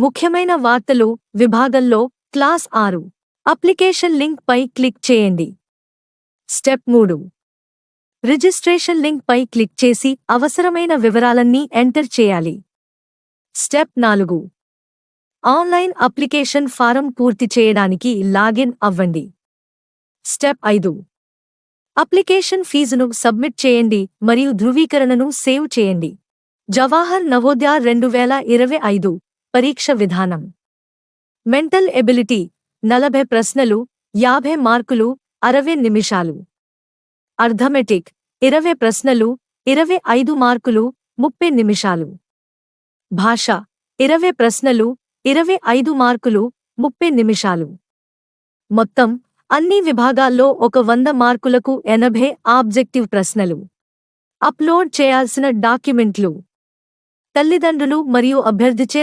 ముఖ్యమైన వార్తలు విభాగంలో క్లాస్ 6 అప్లికేషన్ లింక్ పై క్లిక్ చేయండి. స్టెప్ 3 రిజిస్ట్రేషన్ లింక్ పై క్లిక్ చేసి అవసరమైన వివరాలన్నీ ఎంటర్ చేయాలి. స్టెప్ 4 ఆన్లైన్ అప్లికేషన్ ఫారం పూర్తి చేయడానికి లాగిన్ అవ్వండి. స్టెప్ 5 అప్లికేషన్ ఫీజును సబ్మిట్ చేయండి మరియు ధృవీకరణను సేవ్ చేయండి. జవాహర్ నవోదయ 2025 పరీక్ష విధానం. మెంటల్ ఎబిలిటీ 40 ప్రశ్నలు 50 మార్కులు 60 నిమిషాలు. అర్థమెటిక్ 20 ప్రశ్నలు 25 మార్కులు 30 నిమిషాలు. భాష 20 ప్రశ్నలు 25 మార్కులు 30 నిమిషాలు. మొత్తం అన్ని విభాగాల్లో 100 మార్కులకు 80 ఆబ్జెక్టివ్ ప్రశ్నలు. అప్లోడ్ చేయాల్సిన డాక్యుమెంట్లు. తల్లిదండ్రులు మరియు అభ్యర్థిచే